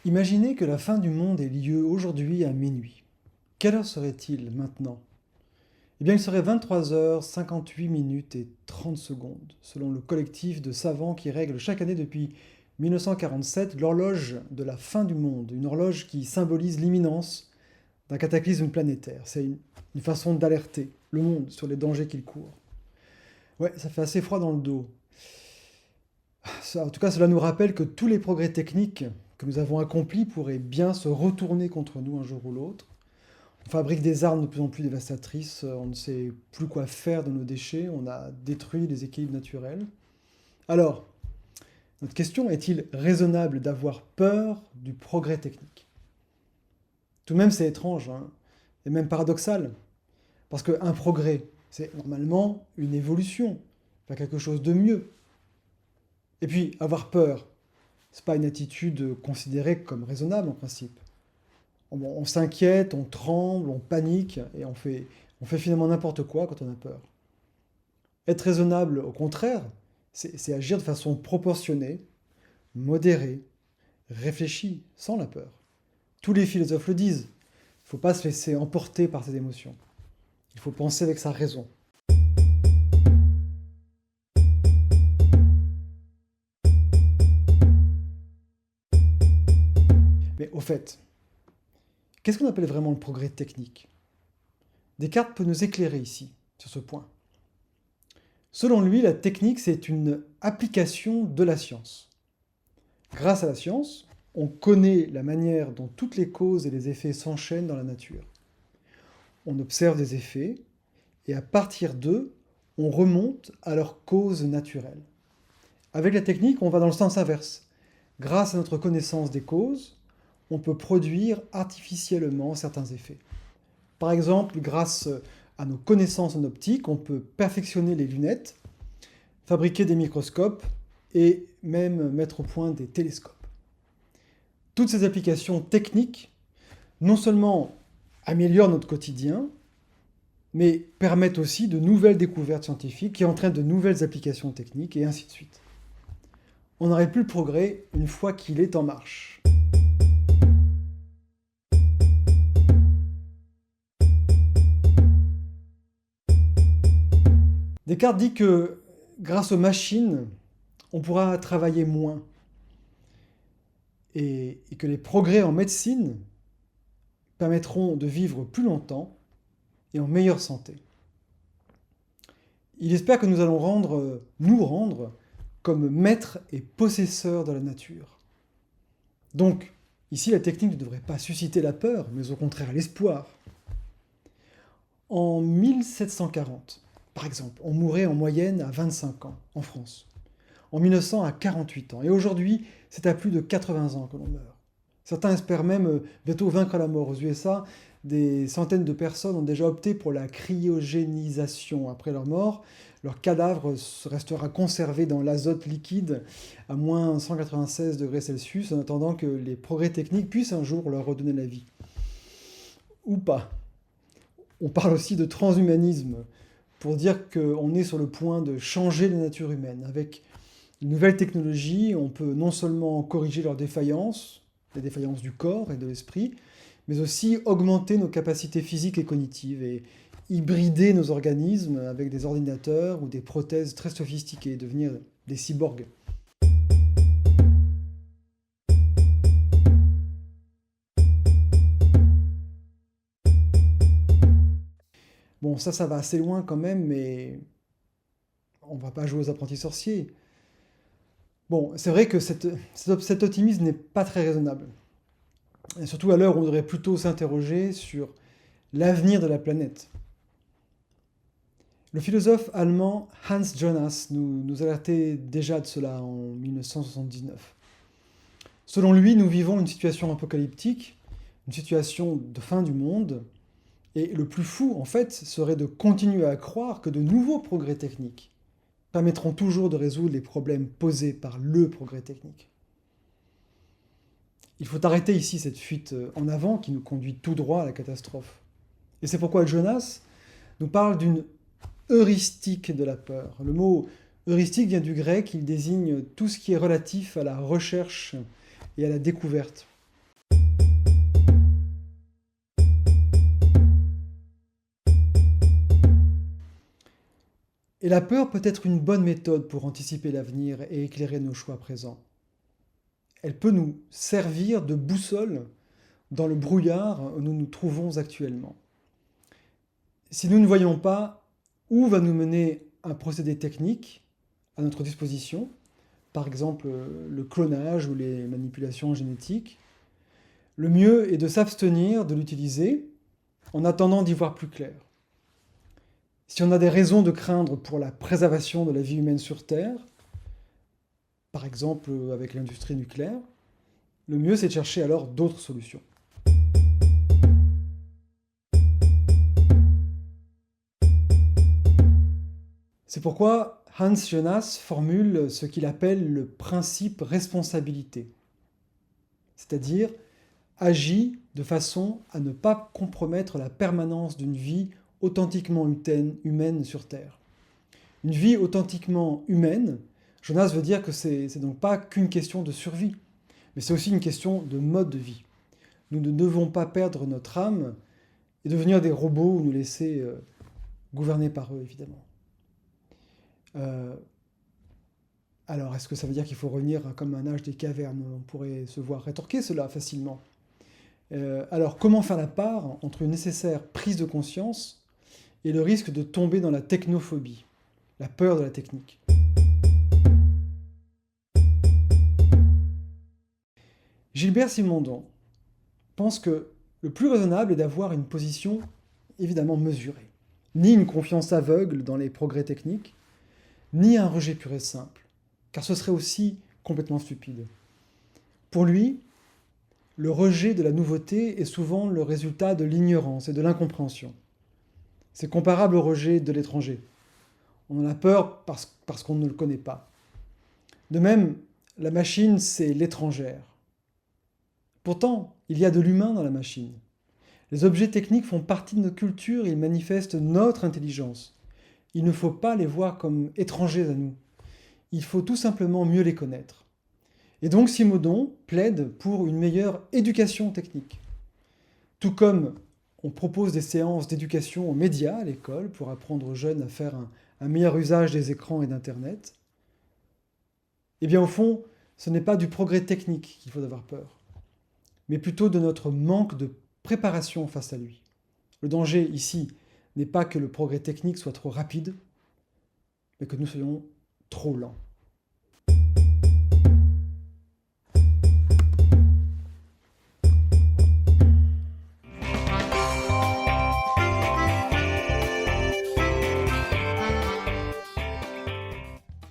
Imaginez que la fin du monde ait lieu aujourd'hui à minuit. Quelle heure serait-il maintenant? Eh bien, il serait 23h58 minutes et 30 secondes, selon le collectif de savants qui règle chaque année depuis 1947 l'horloge de la fin du monde, une horloge qui symbolise l'imminence d'un cataclysme planétaire. C'est une façon d'alerter le monde sur les dangers qu'il court. Ouais, ça fait assez froid dans le dos. En tout cas, cela nous rappelle que tous les progrès techniques que nous avons accomplis pourraient bien se retourner contre nous un jour ou l'autre. On fabrique des armes de plus en plus dévastatrices, on ne sait plus quoi faire de nos déchets, on a détruit les équilibres naturels. Alors, notre question, est-il raisonnable d'avoir peur du progrès technique? Tout de même, c'est étrange, hein, et même paradoxal, parce qu'un progrès, c'est normalement une évolution, vers quelque chose de mieux. Et puis, avoir peur, c'est pas une attitude considérée comme raisonnable en principe. On s'inquiète, on tremble, on panique, et on fait finalement n'importe quoi quand on a peur. Être raisonnable, au contraire, c'est agir de façon proportionnée, modérée, réfléchie, sans la peur. Tous les philosophes le disent. Il ne faut pas se laisser emporter par ses émotions. Il faut penser avec sa raison. Mais au fait, qu'est-ce qu'on appelle vraiment le progrès technique? Descartes peut nous éclairer ici, sur ce point. Selon lui, la technique, c'est une application de la science. Grâce à la science, on connaît la manière dont toutes les causes et les effets s'enchaînent dans la nature. On observe des effets, et à partir d'eux, on remonte à leurs causes naturelles. Avec la technique, on va dans le sens inverse. Grâce à notre connaissance des causes, on peut produire artificiellement certains effets. Par exemple, grâce à nos connaissances en optique, on peut perfectionner les lunettes, fabriquer des microscopes et même mettre au point des télescopes. Toutes ces applications techniques, non seulement améliorent notre quotidien, mais permettent aussi de nouvelles découvertes scientifiques qui entraînent de nouvelles applications techniques et ainsi de suite. On n'arrête plus le progrès une fois qu'il est en marche. Descartes dit que grâce aux machines, on pourra travailler moins et que les progrès en médecine permettront de vivre plus longtemps et en meilleure santé. Il espère que nous allons nous rendre comme maîtres et possesseurs de la nature. Donc, ici, la technique ne devrait pas susciter la peur, mais au contraire l'espoir. En 1740, par exemple, on mourait en moyenne à 25 ans en France. En 1900, à 48 ans. Et aujourd'hui, c'est à plus de 80 ans que l'on meurt. Certains espèrent même bientôt vaincre la mort. Aux USA, des centaines de personnes ont déjà opté pour la cryogénisation après leur mort. Leur cadavre restera conservé dans l'azote liquide à moins 196 degrés Celsius en attendant que les progrès techniques puissent un jour leur redonner la vie. Ou pas. On parle aussi de transhumanisme pour dire qu'on est sur le point de changer la nature humaine. Avec une nouvelle technologie, on peut non seulement corriger leurs défaillances, les défaillances du corps et de l'esprit, mais aussi augmenter nos capacités physiques et cognitives et hybrider nos organismes avec des ordinateurs ou des prothèses très sophistiquées, devenir des cyborgs. Bon, ça va assez loin quand même, mais on ne va pas jouer aux apprentis sorciers. Bon, c'est vrai que cet optimisme n'est pas très raisonnable. Et surtout à l'heure où on devrait plutôt s'interroger sur l'avenir de la planète. Le philosophe allemand Hans Jonas nous alertait déjà de cela en 1979. Selon lui, nous vivons une situation apocalyptique, une situation de fin du monde, et le plus fou, en fait, serait de continuer à croire que de nouveaux progrès techniques permettront toujours de résoudre les problèmes posés par le progrès technique. Il faut arrêter ici cette fuite en avant qui nous conduit tout droit à la catastrophe. Et c'est pourquoi Jonas nous parle d'une heuristique de la peur. Le mot heuristique vient du grec, il désigne tout ce qui est relatif à la recherche et à la découverte. Et la peur peut être une bonne méthode pour anticiper l'avenir et éclairer nos choix présents. Elle peut nous servir de boussole dans le brouillard où nous nous trouvons actuellement. Si nous ne voyons pas où va nous mener un procédé technique à notre disposition, par exemple le clonage ou les manipulations génétiques, le mieux est de s'abstenir de l'utiliser en attendant d'y voir plus clair. Si on a des raisons de craindre pour la préservation de la vie humaine sur Terre, par exemple avec l'industrie nucléaire, le mieux c'est de chercher alors d'autres solutions. C'est pourquoi Hans Jonas formule ce qu'il appelle le principe responsabilité, c'est-à-dire agit de façon à ne pas compromettre la permanence d'une vie authentiquement humaine sur Terre. Une vie authentiquement humaine, Jonas veut dire que c'est donc pas qu'une question de survie, mais c'est aussi une question de mode de vie. Nous ne devons pas perdre notre âme et devenir des robots ou nous laisser gouverner par eux, évidemment. Alors, est-ce que ça veut dire qu'il faut revenir comme un âge des cavernes? On pourrait se voir rétorquer cela facilement. Alors, comment faire la part entre une nécessaire prise de conscience et le risque de tomber dans la technophobie, la peur de la technique? Gilbert Simondon pense que le plus raisonnable est d'avoir une position évidemment mesurée. Ni une confiance aveugle dans les progrès techniques, ni un rejet pur et simple, car ce serait aussi complètement stupide. Pour lui, le rejet de la nouveauté est souvent le résultat de l'ignorance et de l'incompréhension. C'est comparable au rejet de l'étranger. On en a peur parce qu'on ne le connaît pas. De même, la machine, c'est l'étrangère. Pourtant, il y a de l'humain dans la machine. Les objets techniques font partie de notre culture, ils manifestent notre intelligence. Il ne faut pas les voir comme étrangers à nous. Il faut tout simplement mieux les connaître. Et donc Simondon plaide pour une meilleure éducation technique. Tout comme on propose des séances d'éducation aux médias à l'école pour apprendre aux jeunes à faire un meilleur usage des écrans et d'Internet, eh bien au fond, ce n'est pas du progrès technique qu'il faut avoir peur, mais plutôt de notre manque de préparation face à lui. Le danger ici n'est pas que le progrès technique soit trop rapide, mais que nous soyons trop lents.